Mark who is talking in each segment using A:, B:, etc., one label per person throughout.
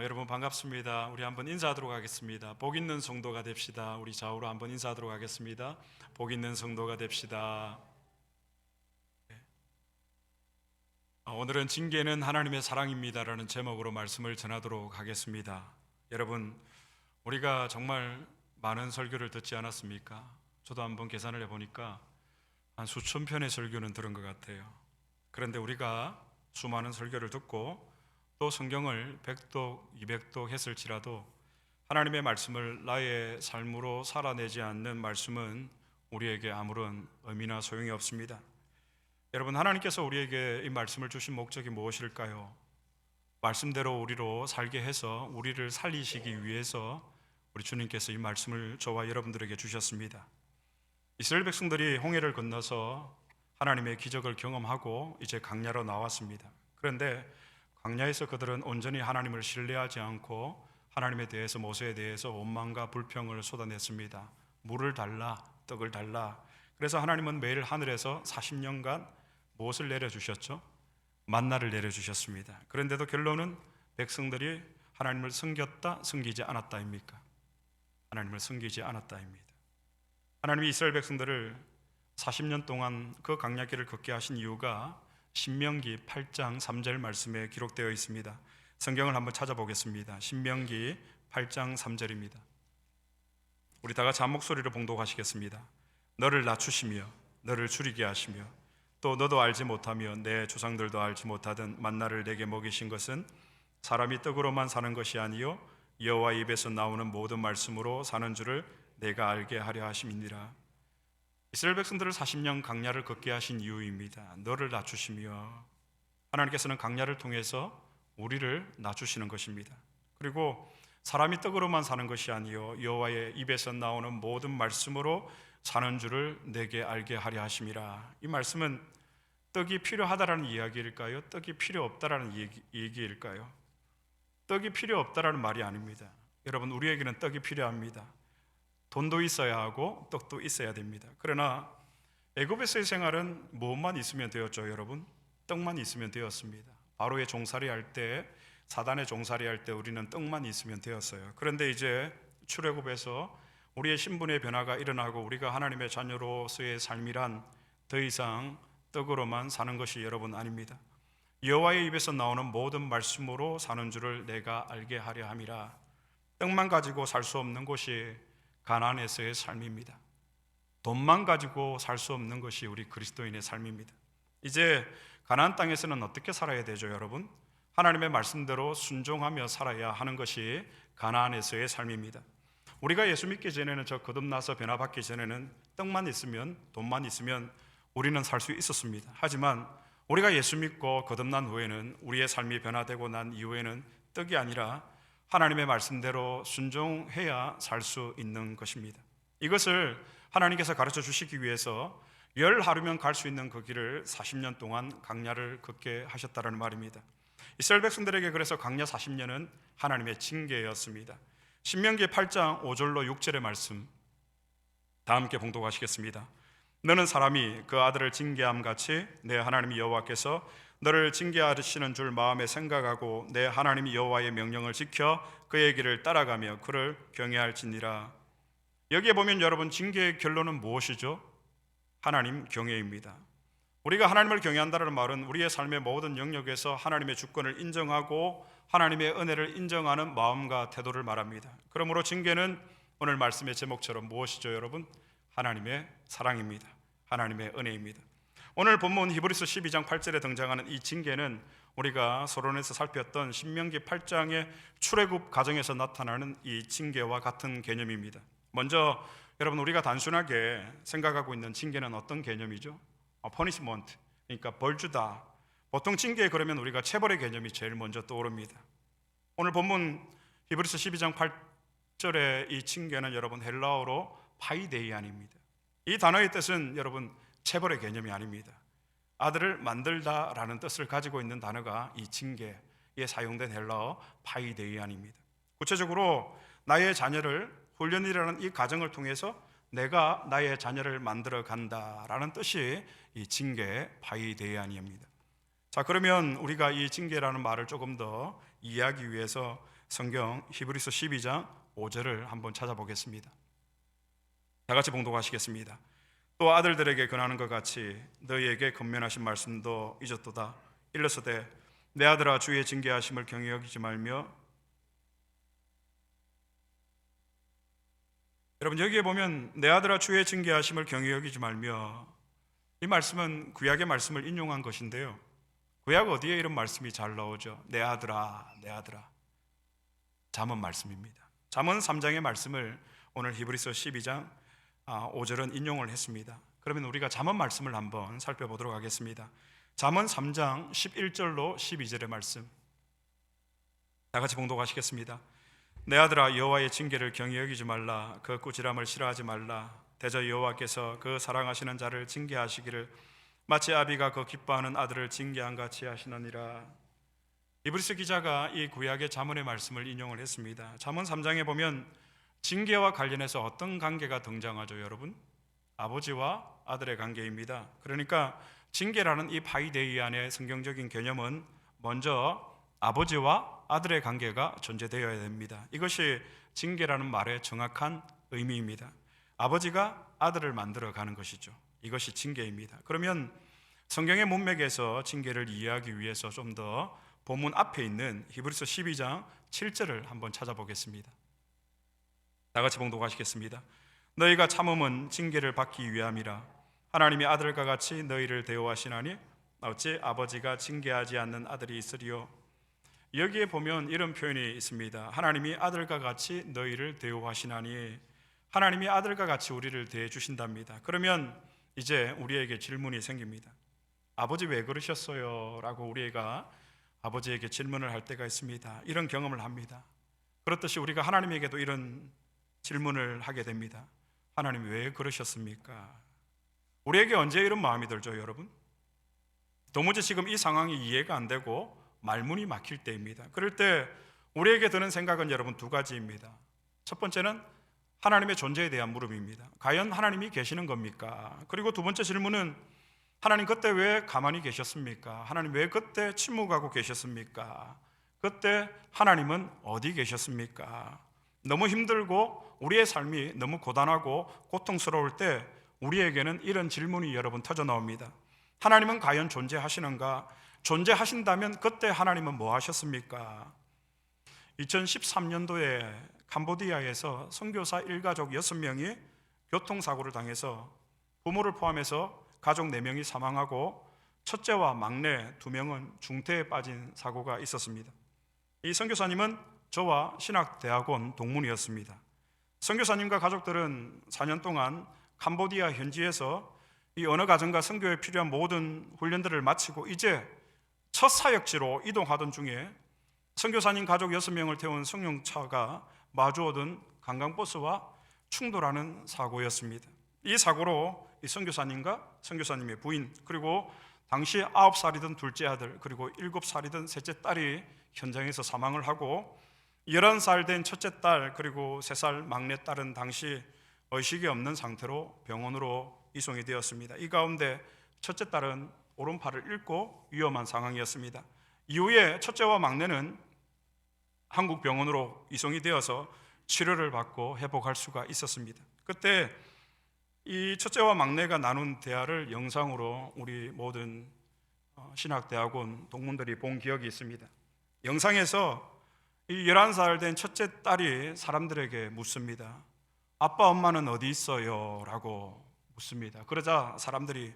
A: 여러분 반갑습니다. 우리 한번 인사하도록 하겠습니다. 복 있는 성도가 됩시다. 우리 좌우로 한번 인사하도록 하겠습니다. 복 있는 성도가 됩시다. 오늘은 징계는 하나님의 사랑입니다라는 제목으로 말씀을 전하도록 하겠습니다. 여러분, 우리가 정말 많은 설교를 듣지 않았습니까? 저도 한번 계산을 해보니까 한 수천 편의 설교는 들은 것 같아요. 그런데 우리가 수많은 설교를 듣고 또 성경을 100독, 200독 했을지라도 하나님의 말씀을 나의 삶으로 살아내지 않는 말씀은 우리에게 아무런 의미나 소용이 없습니다. 여러분, 하나님께서 우리에게 이 말씀을 주신 목적이 무엇일까요? 말씀대로 우리로 살게 해서 우리를 살리시기 위해서 우리 주님께서 이 말씀을 저와 여러분들에게 주셨습니다. 이스라엘 백성들이 홍해를 건너서 하나님의 기적을 경험하고 이제 광야로 나왔습니다. 그런데 광야에서 그들은 온전히 하나님을 신뢰하지 않고 하나님에 대해서, 모세에 대해서 원망과 불평을 쏟아냈습니다. 물을 달라, 떡을 달라. 그래서 하나님은 매일 하늘에서 40년간 무엇을 내려주셨죠? 만나를 내려주셨습니다. 그런데도 결론은 백성들이 하나님을 섬겼다, 섬기지 않았다입니까? 하나님을 섬기지 않았다입니다. 하나님이 이스라엘 백성들을 40년 동안 그 광야길을 걷게 하신 이유가 신명기 8장 3절 말씀에 기록되어 있습니다. 성경을 한번 찾아보겠습니다. 신명기 8장 3절입니다. 우리 다 같이 한 목소리로 봉독하시겠습니다. 너를 낮추시며 너를 줄이게 하시며 또 너도 알지 못하며 내 조상들도 알지 못하던 만나를 내게 먹이신 것은 사람이 떡으로만 사는 것이 아니요 여호와 입에서 나오는 모든 말씀으로 사는 줄을 내가 알게 하려 하심이니라. 이스라엘 백성들을 40년 광야를 걷게 하신 이유입니다. 너를 낮추시며, 하나님께서는 광야를 통해서 우리를 낮추시는 것입니다. 그리고 사람이 떡으로만 사는 것이 아니요 여호와의 입에서 나오는 모든 말씀으로 사는 줄을 내게 알게 하려 하심이라. 이 말씀은 떡이 필요하다라는 이야기일까요? 떡이 필요 없다라는 얘기일까요? 떡이 필요 없다라는 말이 아닙니다. 여러분, 우리에게는 떡이 필요합니다. 돈도 있어야 하고 떡도 있어야 됩니다. 그러나 애굽에서의 생활은 무엇만 있으면 되었죠, 여러분? 떡만 있으면 되었습니다. 바로의 종살이 할 때, 사단의 종살이 할 때 우리는 떡만 있으면 되었어요. 그런데 이제 출애굽에서 우리의 신분의 변화가 일어나고 우리가 하나님의 자녀로서의 삶이란 더 이상 떡으로만 사는 것이 여러분 아닙니다. 여호와의 입에서 나오는 모든 말씀으로 사는 줄을 내가 알게 하려 함이라. 떡만 가지고 살 수 없는 곳이 가나안에서의 삶입니다. 돈만 가지고 살 수 없는 것이 우리 그리스도인의 삶입니다. 이제 가나안 땅에서는 어떻게 살아야 되죠, 여러분? 하나님의 말씀대로 순종하며 살아야 하는 것이 가나안에서의 삶입니다. 우리가 예수 믿기 전에는, 저 거듭나서 변화받기 전에는 떡만 있으면, 돈만 있으면 우리는 살 수 있었습니다. 하지만 우리가 예수 믿고 거듭난 후에는, 우리의 삶이 변화되고 난 이후에는 떡이 아니라 하나님의 말씀대로 순종해야 살 수 있는 것입니다. 이것을 하나님께서 가르쳐 주시기 위해서 10하루면 갈 수 있는 그 길을 40년 동안 광야를 걷게 하셨다는 말입니다. 이스라엘 백성들에게 그래서 광야 40년은 하나님의 징계였습니다. 신명기 8장 5절로 6절의 말씀 다 함께 봉독하시겠습니다. 너는 사람이 그 아들을 징계함 같이 내 하나님 여호와께서 너를 징계하시는 줄 마음에 생각하고 내 하나님 여호와의 명령을 지켜 그의 길을 따라가며 그를 경외할지니라. 여기에 보면 여러분, 징계의 결론은 무엇이죠? 하나님 경외입니다. 우리가 하나님을 경외한다는 말은 우리의 삶의 모든 영역에서 하나님의 주권을 인정하고 하나님의 은혜를 인정하는 마음과 태도를 말합니다. 그러므로 징계는 오늘 말씀의 제목처럼 무엇이죠, 여러분? 하나님의 사랑입니다. 하나님의 은혜입니다. 오늘 본문 히브리서 12장 8절에 등장하는 이 징계는 우리가 서론에서 살폈던 신명기 8장의 출애굽 과정에서 나타나는 이 징계와 같은 개념입니다. 먼저 여러분, 우리가 단순하게 생각하고 있는 징계는 어떤 개념이죠? 퍼니시먼트, 그러니까 벌 주다. 보통 징계 그러면 우리가 체벌의 개념이 제일 먼저 떠오릅니다. 오늘 본문 히브리서 12장 8절의 이 징계는 여러분 헬라어로 파이데이안입니다. 이 단어의 뜻은 여러분 체벌의 개념이 아닙니다. 아들을 만들다라는 뜻을 가지고 있는 단어가 이 징계에 사용된 헬라어 파이데이안입니다. 구체적으로 나의 자녀를, 훈련이라는 이 과정을 통해서 내가 나의 자녀를 만들어 간다라는 뜻이 이 징계 파이데이안입니다. 자, 그러면 우리가 이 징계라는 말을 조금 더 이해하기 위해서 성경 히브리서 12장 5절을 한번 찾아보겠습니다. 다 같이 봉독하시겠습니다. 또 아들들에게 권하는 것 같이 너희에게 권면하신 말씀도 잊었도다. 일러서되 내 아들아 주의 징계하심을 경히 여기지 말며. 여러분, 여기에 보면 내 아들아 주의 징계하심을 경히 여기지 말며, 이 말씀은 구약의 말씀을 인용한 것인데요, 구약 어디에 이런 말씀이 잘 나오죠? 내 아들아, 내 아들아. 잠언 말씀입니다. 잠언 3장의 말씀을 오늘 히브리서 12장 5절은 인용을 했습니다. 그러면 우리가 잠언 말씀을 한번 살펴보도록 하겠습니다. 잠언 3장 11절로 12절의 말씀, 다 같이 봉독하시겠습니다. 내 아들아 여호와의 징계를 경히 여기지 말라. 그 꾸지람을 싫어하지 말라. 대저 여호와께서 그 사랑하시는 자를 징계하시기를 마치 아비가 그 기뻐하는 아들을 징계한 같이 하시느니라. 히브리서 기자가 이 구약의 잠언의 말씀을 인용을 했습니다. 잠언 3장에 보면 징계와 관련해서 어떤 관계가 등장하죠, 여러분? 아버지와 아들의 관계입니다. 그러니까 징계라는 이 파이데이 안에 성경적인 개념은 먼저 아버지와 아들의 관계가 존재되어야 됩니다. 이것이 징계라는 말의 정확한 의미입니다. 아버지가 아들을 만들어 가는 것이죠. 이것이 징계입니다. 그러면 성경의 문맥에서 징계를 이해하기 위해서 좀 더 본문 앞에 있는 히브리서 12장 7절을 한번 찾아보겠습니다. 다 같이 봉독하시겠습니다. 너희가 참음은 징계를 받기 위함이라. 하나님이 아들과 같이 너희를 대우하시나니 어찌 아버지가 징계하지 않는 아들이 있으리요. 여기에 보면 이런 표현이 있습니다. 하나님이 아들과 같이 너희를 대우하시나니, 하나님이 아들과 같이 우리를 대해 주신답니다. 그러면 이제 우리에게 질문이 생깁니다. 아버지 왜 그러셨어요? 라고 우리가 아버지에게 질문을 할 때가 있습니다. 이런 경험을 합니다. 그렇듯이 우리가 하나님에게도 이런 질문을 하게 됩니다. 하나님 왜 그러셨습니까? 우리에게 언제 이런 마음이 들죠, 여러분? 도무지 지금 이 상황이 이해가 안 되고 말문이 막힐 때입니다. 그럴 때 우리에게 드는 생각은 여러분 두 가지입니다. 첫 번째는 하나님의 존재에 대한 물음입니다. 과연 하나님이 계시는 겁니까? 그리고 두 번째 질문은 하나님 그때 왜 가만히 계셨습니까? 하나님 왜 그때 침묵하고 계셨습니까? 그때 하나님은 어디 계셨습니까? 너무 힘들고 우리의 삶이 너무 고단하고 고통스러울 때 우리에게는 이런 질문이 여러분 터져 나옵니다. 하나님은 과연 존재하시는가? 존재하신다면 그때 하나님은 뭐 하셨습니까? 2013년도에 캄보디아에서 선교사 일가족 6명이 교통사고를 당해서 부모를 포함해서 가족 4명이 사망하고 첫째와 막내 2명은 중태에 빠진 사고가 있었습니다. 이 선교사님은 저와 신학대학원 동문이었습니다. 선교사님과 가족들은 4년 동안 캄보디아 현지에서 이 언어가정과 선교에 필요한 모든 훈련들을 마치고 이제 첫 사역지로 이동하던 중에 선교사님 가족 6명을 태운 승용차가 마주오던 관광버스와 충돌하는 사고였습니다. 이 사고로 이 선교사님과 선교사님의 부인, 그리고 당시 9살이던 둘째 아들, 그리고 7살이던 셋째 딸이 현장에서 사망을 하고 11살 된 첫째 딸, 그리고 3살 막내 딸은 당시 의식이 없는 상태로 병원으로 이송이 되었습니다. 이 가운데 첫째 딸은 오른팔을 잃고 위험한 상황이었습니다. 이후에 첫째와 막내는 한국 병원으로 이송이 되어서 치료를 받고 회복할 수가 있었습니다. 그때 이 첫째와 막내가 나눈 대화를 영상으로 우리 모든 신학대학원 동문들이 본 기억이 있습니다. 영상에서 이 11살 된 첫째 딸이 사람들에게 묻습니다. 아빠 엄마는 어디 있어요? 라고 묻습니다. 그러자 사람들이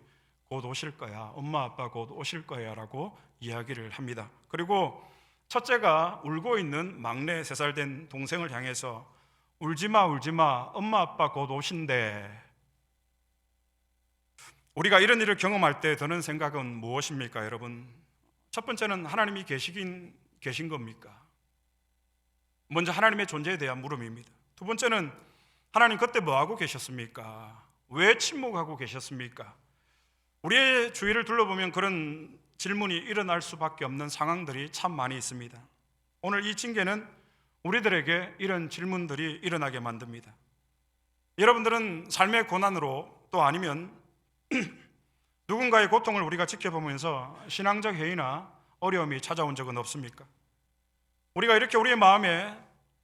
A: 곧 오실 거야, 엄마 아빠 곧 오실 거야 라고 이야기를 합니다. 그리고 첫째가 울고 있는 막내 3살 된 동생을 향해서 울지마 울지마, 엄마 아빠 곧 오신대. 우리가 이런 일을 경험할 때 드는 생각은 무엇입니까, 여러분? 첫 번째는 하나님이 계신 겁니까? 먼저 하나님의 존재에 대한 물음입니다. 두 번째는 하나님 그때 뭐하고 계셨습니까? 왜 침묵하고 계셨습니까? 우리의 주위를 둘러보면 그런 질문이 일어날 수밖에 없는 상황들이 참 많이 있습니다. 오늘 이 징계는 우리들에게 이런 질문들이 일어나게 만듭니다. 여러분들은 삶의 고난으로 또 아니면 누군가의 고통을 우리가 지켜보면서 신앙적 해이나 어려움이 찾아온 적은 없습니까? 우리가 이렇게 우리의 마음에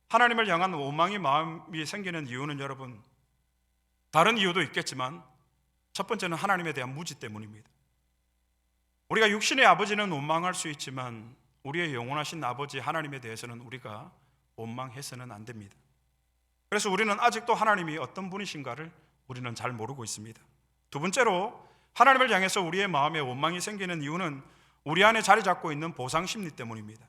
A: 하나님을 향한 원망의 마음이 생기는 이유는 여러분, 다른 이유도 있겠지만 첫 번째는 하나님에 대한 무지 때문입니다. 우리가 육신의 아버지는 원망할 수 있지만 우리의 영원하신 아버지 하나님에 대해서는 우리가 원망해서는 안 됩니다. 그래서 우리는 아직도 하나님이 어떤 분이신가를 우리는 잘 모르고 있습니다. 두 번째로 하나님을 향해서 우리의 마음에 원망이 생기는 이유는 우리 안에 자리 잡고 있는 보상 심리 때문입니다.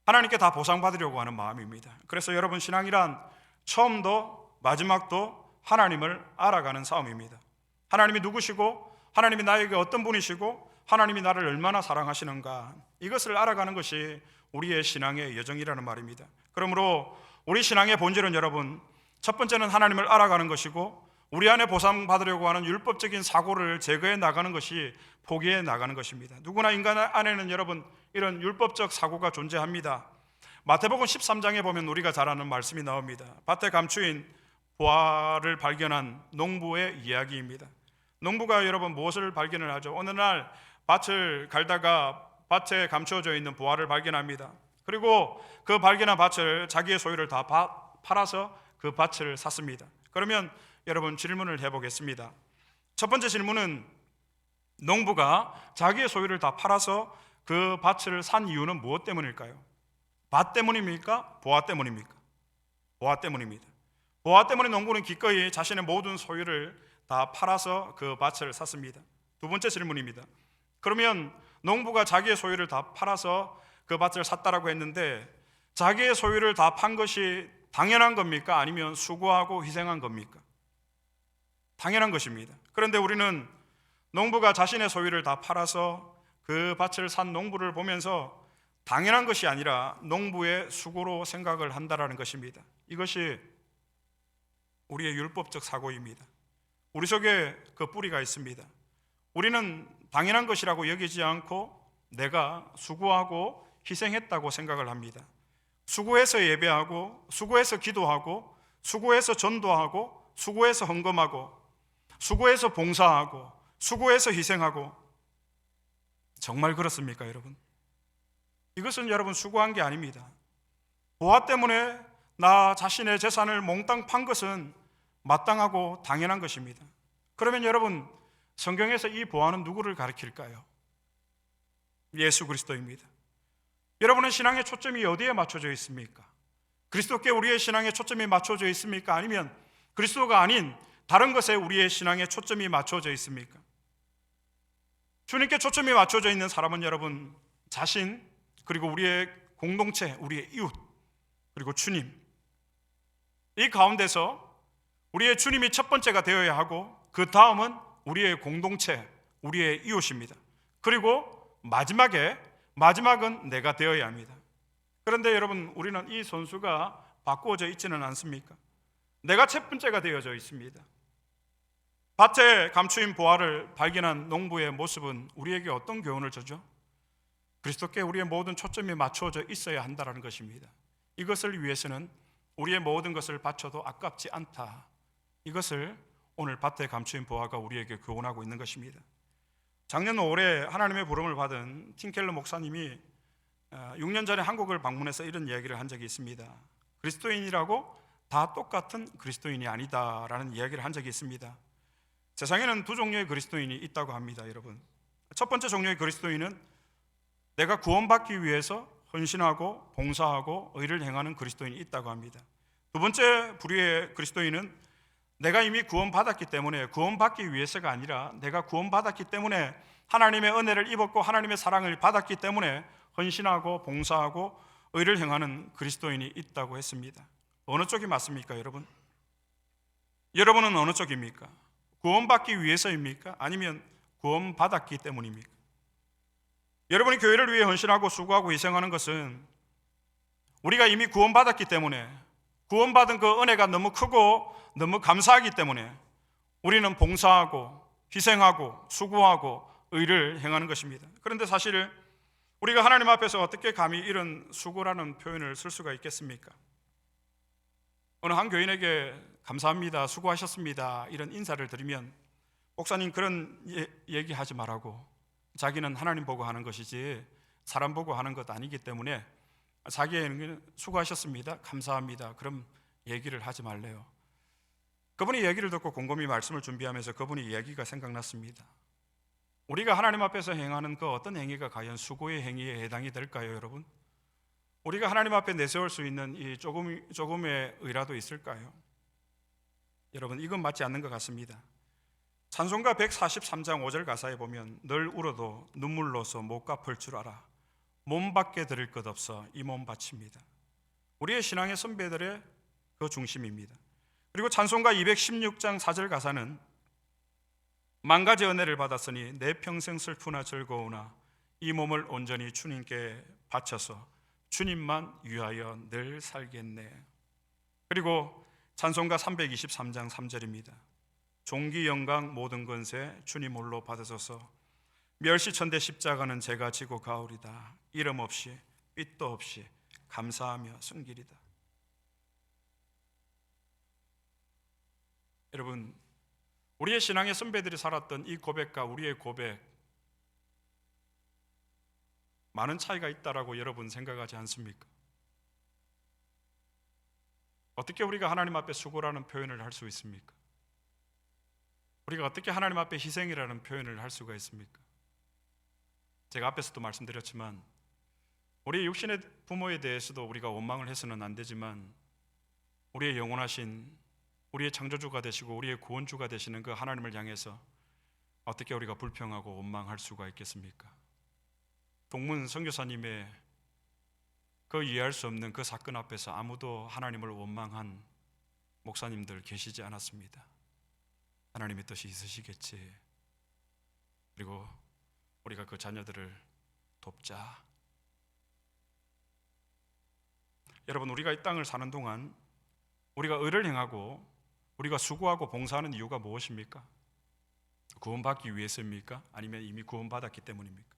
A: 하나님께 다 보상받으려고 하는 마음입니다. 그래서 여러분, 신앙이란 처음도 마지막도 하나님을 알아가는 싸움입니다. 하나님이 누구시고 하나님이 나에게 어떤 분이시고 하나님이 나를 얼마나 사랑하시는가, 이것을 알아가는 것이 우리의 신앙의 여정이라는 말입니다. 그러므로 우리 신앙의 본질은 여러분, 첫 번째는 하나님을 알아가는 것이고 우리 안에 보상받으려고 하는 율법적인 사고를 제거해 나가는 것이 포기해 나가는 것입니다. 누구나 인간 안에는 여러분 이런 율법적 사고가 존재합니다. 마태복음 13장에 보면 우리가 잘 아는 말씀이 나옵니다. 밭에 감추인 보화를 발견한 농부의 이야기입니다. 농부가 여러분 무엇을 발견을 하죠? 어느 날 밭을 갈다가 밭에 감추어져 있는 보화를 발견합니다. 그리고 그 발견한 밭을 자기의 소유를 다 팔아서 그 밭을 샀습니다. 그러면 여러분 질문을 해보겠습니다. 첫 번째 질문은, 농부가 자기의 소유를 다 팔아서 그 밭을 산 이유는 무엇 때문일까요? 밭 때문입니까? 보화 때문입니까? 보화 때문입니다. 보화 때문에 농부는 기꺼이 자신의 모든 소유를 다 팔아서 그 밭을 샀습니다. 두 번째 질문입니다. 그러면 농부가 자기의 소유를 다 팔아서 그 밭을 샀다라고 했는데 자기의 소유를 다 판 것이 당연한 겁니까? 아니면 수고하고 희생한 겁니까? 당연한 것입니다. 그런데 우리는 농부가 자신의 소유를 다 팔아서 그 밭을 산 농부를 보면서 당연한 것이 아니라 농부의 수고로 생각을 한다라는 것입니다. 이것이 우리의 율법적 사고입니다. 우리 속에 그 뿌리가 있습니다. 우리는 당연한 것이라고 여기지 않고 내가 수고하고 희생했다고 생각을 합니다. 수고해서 예배하고, 수고해서 기도하고, 수고해서 전도하고, 수고해서 헌금하고, 수고해서 봉사하고, 수고해서 희생하고. 정말 그렇습니까, 여러분? 이것은 여러분 수고한 게 아닙니다. 보화 때문에 나 자신의 재산을 몽땅 판 것은 마땅하고 당연한 것입니다. 그러면 여러분, 성경에서 이 보화는 누구를 가리킬까요? 예수 그리스도입니다. 여러분의 신앙의 초점이 어디에 맞춰져 있습니까? 그리스도께 우리의 신앙의 초점이 맞춰져 있습니까? 아니면 그리스도가 아닌 다른 것에 우리의 신앙의 초점이 맞춰져 있습니까? 주님께 초점이 맞춰져 있는 사람은 여러분 자신, 그리고 우리의 공동체, 우리의 이웃, 그리고 주님, 이 가운데서 우리의 주님이 첫 번째가 되어야 하고 그 다음은 우리의 공동체, 우리의 이웃입니다. 그리고 마지막은 내가 되어야 합니다. 그런데 여러분, 우리는 이 선수가 바꾸어져 있지는 않습니까? 내가 첫 번째가 되어져 있습니다. 밭에 감추인 보화를 발견한 농부의 모습은 우리에게 어떤 교훈을 주죠? 그리스도께 우리의 모든 초점이 맞추어져 있어야 한다는 것입니다. 이것을 위해서는 우리의 모든 것을 바쳐도 아깝지 않다. 이것을 오늘 밭에 감추인 보화가 우리에게 교훈하고 있는 것입니다. 작년 5월에 하나님의 부름을 받은 팀켈러 목사님이 6년 전에 한국을 방문해서 이런 이야기를 한 적이 있습니다. 그리스도인이라고 다 똑같은 그리스도인이 아니다라는 이야기를 한 적이 있습니다. 세상에는 두 종류의 그리스도인이 있다고 합니다, 여러분. 첫 번째 종류의 그리스도인은 내가 구원받기 위해서 헌신하고 봉사하고 의를 행하는 그리스도인이 있다고 합니다. 두 번째 부류의 그리스도인은 내가 이미 구원받았기 때문에, 구원받기 위해서가 아니라 내가 구원받았기 때문에, 하나님의 은혜를 입었고 하나님의 사랑을 받았기 때문에 헌신하고 봉사하고 의를 행하는 그리스도인이 있다고 했습니다. 어느 쪽이 맞습니까, 여러분? 여러분은 어느 쪽입니까? 구원받기 위해서입니까? 아니면 구원받았기 때문입니까? 여러분이 교회를 위해 헌신하고 수고하고 희생하는 것은 우리가 이미 구원받았기 때문에, 구원받은 그 은혜가 너무 크고 너무 감사하기 때문에 우리는 봉사하고 희생하고 수고하고 의를 행하는 것입니다. 그런데 사실 우리가 하나님 앞에서 어떻게 감히 이런 수고라는 표현을 쓸 수가 있겠습니까? 어느 한 교인에게 감사합니다, 수고하셨습니다 이런 인사를 드리면 목사님 그런 얘기하지 말라고, 자기는 하나님 보고 하는 것이지 사람 보고 하는 것 아니기 때문에 자기에게 수고하셨습니다, 감사합니다, 그럼 얘기를 하지 말래요. 그분이 얘기를 듣고 곰곰이 말씀을 준비하면서 그분이 얘기가 생각났습니다. 우리가 하나님 앞에서 행하는 그 어떤 행위가 과연 수고의 행위에 해당이 될까요, 여러분? 우리가 하나님 앞에 내세울 수 있는 이 조금의 의라도 있을까요? 여러분, 이건 맞지 않는 것 같습니다. 찬송가 143장 5절 가사에 보면 늘 울어도 눈물로서 못 갚을 줄 알아 몸 밖에 드릴 것 없어 이 몸 바칩니다. 우리의 신앙의 선배들의 그 중심입니다. 그리고 찬송가 216장 4절 가사는 만 가지 은혜를 받았으니 내 평생 슬프나 즐거우나 이 몸을 온전히 주님께 바쳐서 주님만 위하여 늘 살겠네. 그리고 찬송가 323장 3절입니다. 존귀 영광 모든 권세 주님 홀로 받으소서 멸시천대 십자가는 제가 지고 가오리다. 이름 없이 빚도 없이 감사하며 숨기리다. 여러분, 우리의 신앙의 선배들이 살았던 이 고백과 우리의 고백, 많은 차이가 있다라고 여러분 생각하지 않습니까? 어떻게 우리가 하나님 앞에 수고라는 표현을 할 수 있습니까? 우리가 어떻게 하나님 앞에 희생이라는 표현을 할 수가 있습니까? 제가 앞에서도 말씀드렸지만 우리의 육신의 부모에 대해서도 우리가 원망을 해서는 안 되지만 우리의 영원하신 우리의 창조주가 되시고 우리의 구원주가 되시는 그 하나님을 향해서 어떻게 우리가 불평하고 원망할 수가 있겠습니까? 동문 선교사님의 그 이해할 수 없는 그 사건 앞에서 아무도 하나님을 원망한 목사님들 계시지 않았습니다. 하나님의 뜻이 있으시겠지. 그리고 우리가 그 자녀들을 돕자. 여러분, 우리가 이 땅을 사는 동안 우리가 의를 행하고 우리가 수고하고 봉사하는 이유가 무엇입니까? 구원받기 위해서입니까? 아니면 이미 구원받았기 때문입니까?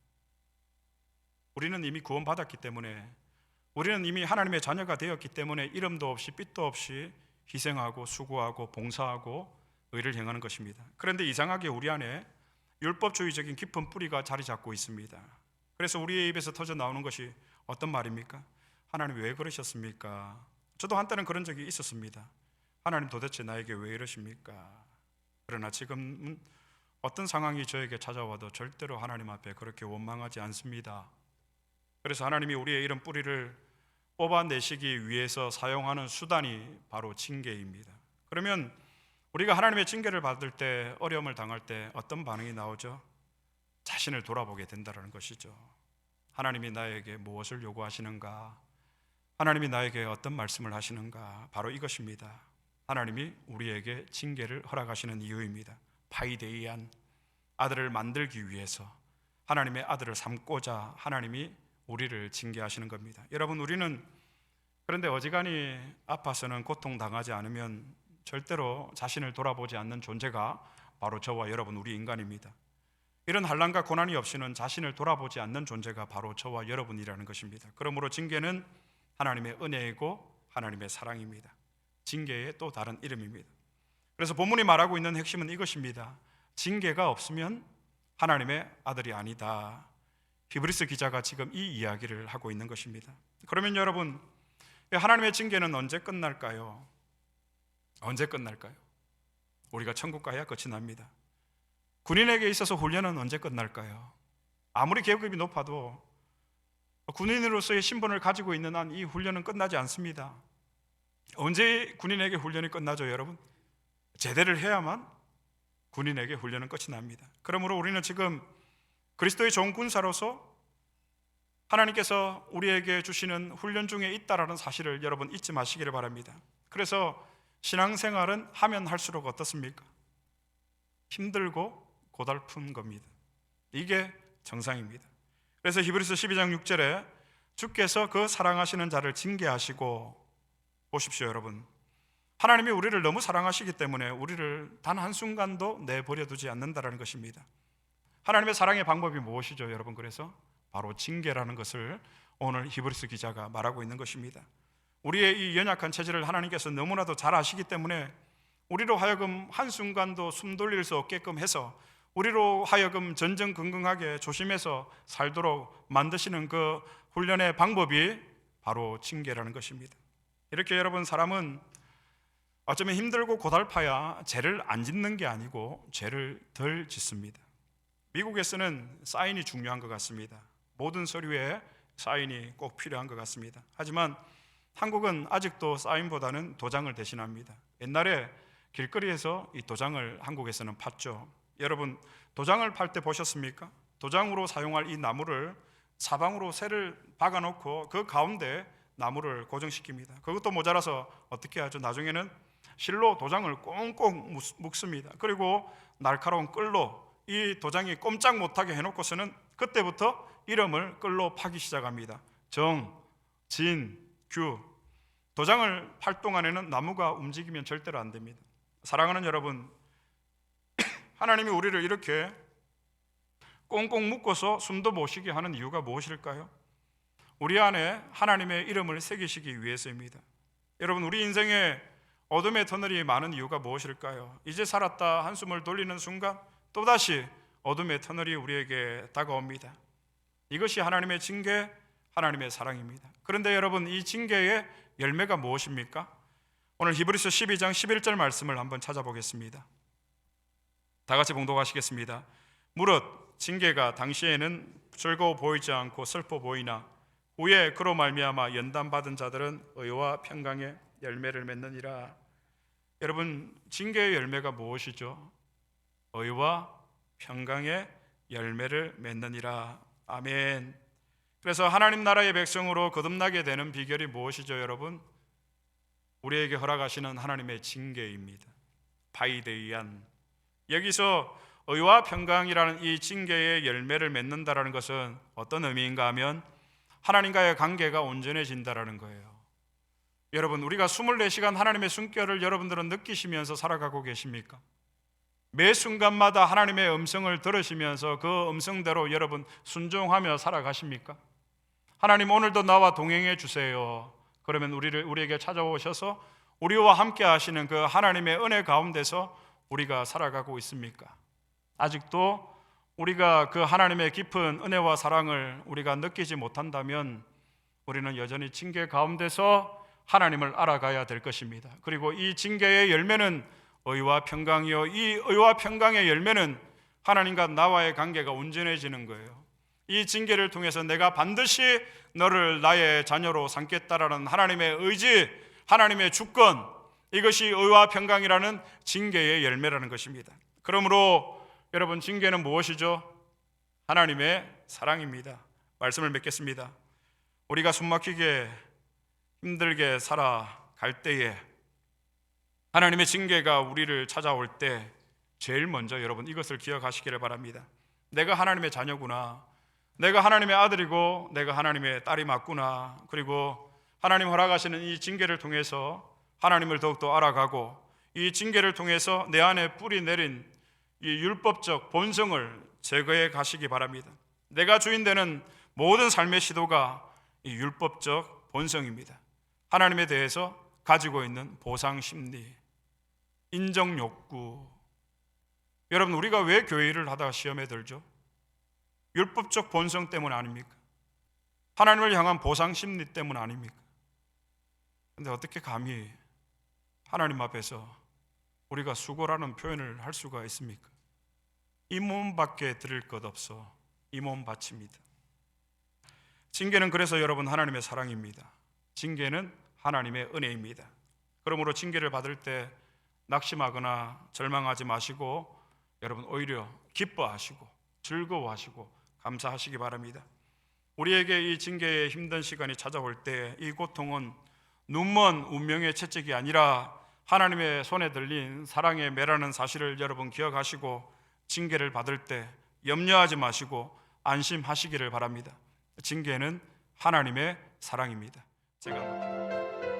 A: 우리는 이미 구원받았기 때문에, 우리는 이미 하나님의 자녀가 되었기 때문에 이름도 없이 빚도 없이 희생하고 수고하고 봉사하고 의를 행하는 것입니다. 그런데 이상하게 우리 안에 율법주의적인 깊은 뿌리가 자리 잡고 있습니다. 그래서 우리의 입에서 터져 나오는 것이 어떤 말입니까? 하나님 왜 그러셨습니까? 저도 한때는 그런 적이 있었습니다. 하나님 도대체 나에게 왜 이러십니까? 그러나 지금은 어떤 상황이 저에게 찾아와도 절대로 하나님 앞에 그렇게 원망하지 않습니다. 그래서 하나님이 우리의 이런 뿌리를 뽑아내시기 위해서 사용하는 수단이 바로 징계입니다. 그러면 우리가 하나님의 징계를 받을 때, 어려움을 당할 때 어떤 반응이 나오죠? 자신을 돌아보게 된다는 것이죠. 하나님이 나에게 무엇을 요구하시는가? 하나님이 나에게 어떤 말씀을 하시는가? 바로 이것입니다. 하나님이 우리에게 징계를 허락하시는 이유입니다. 파이데이안, 아들을 만들기 위해서, 하나님의 아들을 삼고자 하나님이 우리를 징계하시는 겁니다. 여러분, 우리는 그런데 어지간히 아파서는 고통당하지 않으면 절대로 자신을 돌아보지 않는 존재가 바로 저와 여러분, 우리 인간입니다. 이런 환난과 고난이 없이는 자신을 돌아보지 않는 존재가 바로 저와 여러분이라는 것입니다. 그러므로 징계는 하나님의 은혜이고 하나님의 사랑입니다. 징계의 또 다른 이름입니다. 그래서 본문이 말하고 있는 핵심은 이것입니다. 징계가 없으면 하나님의 아들이 아니다. 히브리서 기자가 지금 이 이야기를 하고 있는 것입니다. 그러면 여러분, 하나님의 징계는 언제 끝날까요? 언제 끝날까요? 우리가 천국 가야 끝이 납니다. 군인에게 있어서 훈련은 언제 끝날까요? 아무리 계급이 높아도 군인으로서의 신분을 가지고 있는 한 이 훈련은 끝나지 않습니다. 언제 군인에게 훈련이 끝나죠, 여러분? 제대를 해야만 군인에게 훈련은 끝이 납니다. 그러므로 우리는 지금 그리스도의 좋은 군사로서 하나님께서 우리에게 주시는 훈련 중에 있다라는 사실을 여러분 잊지 마시기를 바랍니다. 그래서 신앙생활은 하면 할수록 어떻습니까? 힘들고 고달픈 겁니다. 이게 정상입니다. 그래서 히브리서 12장 6절에 주께서 그 사랑하시는 자를 징계하시고, 보십시오 여러분, 하나님이 우리를 너무 사랑하시기 때문에 우리를 단 한순간도 내버려 두지 않는다는 것입니다. 하나님의 사랑의 방법이 무엇이죠, 여러분? 그래서 바로 징계라는 것을 오늘 히브리서 기자가 말하고 있는 것입니다. 우리의 이 연약한 체질을 하나님께서 너무나도 잘 아시기 때문에 우리로 하여금 한순간도 숨 돌릴 수 없게끔 해서 우리로 하여금 전전긍긍하게 조심해서 살도록 만드시는 그 훈련의 방법이 바로 징계라는 것입니다. 이렇게 여러분, 사람은 어쩌면 힘들고 고달파야 죄를 안 짓는 게 아니고 죄를 덜 짓습니다. 미국에서는 사인이 중요한 것 같습니다. 모든 서류에 사인이 꼭 필요한 것 같습니다. 하지만 한국은 아직도 사인보다는 도장을 대신합니다. 옛날에 길거리에서 이 도장을 한국에서는 팠죠. 여러분, 도장을 팔 때 보셨습니까? 도장으로 사용할 이 나무를 사방으로 새를 박아놓고 그 가운데 나무를 고정시킵니다. 그것도 모자라서 어떻게 하죠? 나중에는 실로 도장을 꽁꽁 묶습니다. 그리고 날카로운 끌로 이 도장이 꼼짝 못하게 해놓고서는 그때부터 이름을 끌로 파기 시작합니다. 정, 진, 규. 도장을 팔 동안에는 나무가 움직이면 절대로 안 됩니다. 사랑하는 여러분, 하나님이 우리를 이렇게 꽁꽁 묶어서 숨도 못 쉬게 하는 이유가 무엇일까요? 우리 안에 하나님의 이름을 새기시기 위해서입니다. 여러분, 우리 인생에 어둠의 터널이 많은 이유가 무엇일까요? 이제 살았다 한숨을 돌리는 순간 또다시 어둠의 터널이 우리에게 다가옵니다. 이것이 하나님의 징계, 하나님의 사랑입니다. 그런데 여러분, 이 징계의 열매가 무엇입니까? 오늘 히브리서 12장 11절 말씀을 한번 찾아보겠습니다. 다 같이 봉독하시겠습니다. 무릇 징계가 당시에는 즐거워 보이지 않고 슬퍼 보이나 후에 그로 말미암아 연단받은 자들은 의와 평강의 열매를 맺느니라. 여러분, 징계의 열매가 무엇이죠? 의와 평강의 열매를 맺느니라. 아멘. 그래서 하나님 나라의 백성으로 거듭나게 되는 비결이 무엇이죠, 여러분? 우리에게 허락하시는 하나님의 징계입니다. 바이데이안. 여기서 의와 평강이라는 이 징계의 열매를 맺는다라는 것은 어떤 의미인가 하면 하나님과의 관계가 온전해진다라는 거예요. 여러분, 우리가 24시간 하나님의 숨결을 여러분들은 느끼시면서 살아가고 계십니까? 매 순간마다 하나님의 음성을 들으시면서 그 음성대로 여러분 순종하며 살아가십니까? 하나님, 오늘도 나와 동행해 주세요. 그러면 우리에게 찾아오셔서 우리와 함께 하시는 그 하나님의 은혜 가운데서 우리가 살아가고 있습니까? 아직도 우리가 그 하나님의 깊은 은혜와 사랑을 우리가 느끼지 못한다면 우리는 여전히 징계 가운데서 하나님을 알아가야 될 것입니다. 그리고 이 징계의 열매는 의와 평강이요, 이 의와 평강의 열매는 하나님과 나와의 관계가 온전해지는 거예요. 이 징계를 통해서 내가 반드시 너를 나의 자녀로 삼겠다라는 하나님의 의지, 하나님의 주권, 이것이 의와 평강이라는 징계의 열매라는 것입니다. 그러므로 여러분, 징계는 무엇이죠? 하나님의 사랑입니다. 말씀을 맺겠습니다. 우리가 숨막히게 힘들게 살아갈 때에 하나님의 징계가 우리를 찾아올 때 제일 먼저 여러분 이것을 기억하시기를 바랍니다. 내가 하나님의 자녀구나, 내가 하나님의 아들이고 내가 하나님의 딸이 맞구나. 그리고 하나님 허락하시는 이 징계를 통해서 하나님을 더욱더 알아가고 이 징계를 통해서 내 안에 뿌리 내린 이 율법적 본성을 제거해 가시기 바랍니다. 내가 주인되는 모든 삶의 시도가 이 율법적 본성입니다. 하나님에 대해서 가지고 있는 보상 심리, 인정 욕구. 여러분, 우리가 왜 교회 일을 하다가 시험에 들죠? 율법적 본성 때문 아닙니까? 하나님을 향한 보상 심리 때문 아닙니까? 그런데 어떻게 감히 하나님 앞에서 우리가 수고라는 표현을 할 수가 있습니까? 이 몸밖에 드릴 것 없어 이 몸 바칩니다. 징계는 그래서 여러분 하나님의 사랑입니다. 징계는 하나님의 은혜입니다. 그러므로 징계를 받을 때 낙심하거나 절망하지 마시고 여러분 오히려 기뻐하시고 즐거워하시고 감사하시기 바랍니다. 우리에게 이 징계의 힘든 시간이 찾아올 때 이 고통은 눈먼 운명의 채찍이 아니라 하나님의 손에 들린 사랑의 매라는 사실을 여러분 기억하시고 징계를 받을 때 염려하지 마시고 안심하시기를 바랍니다. 징계는 하나님의 사랑입니다. 제가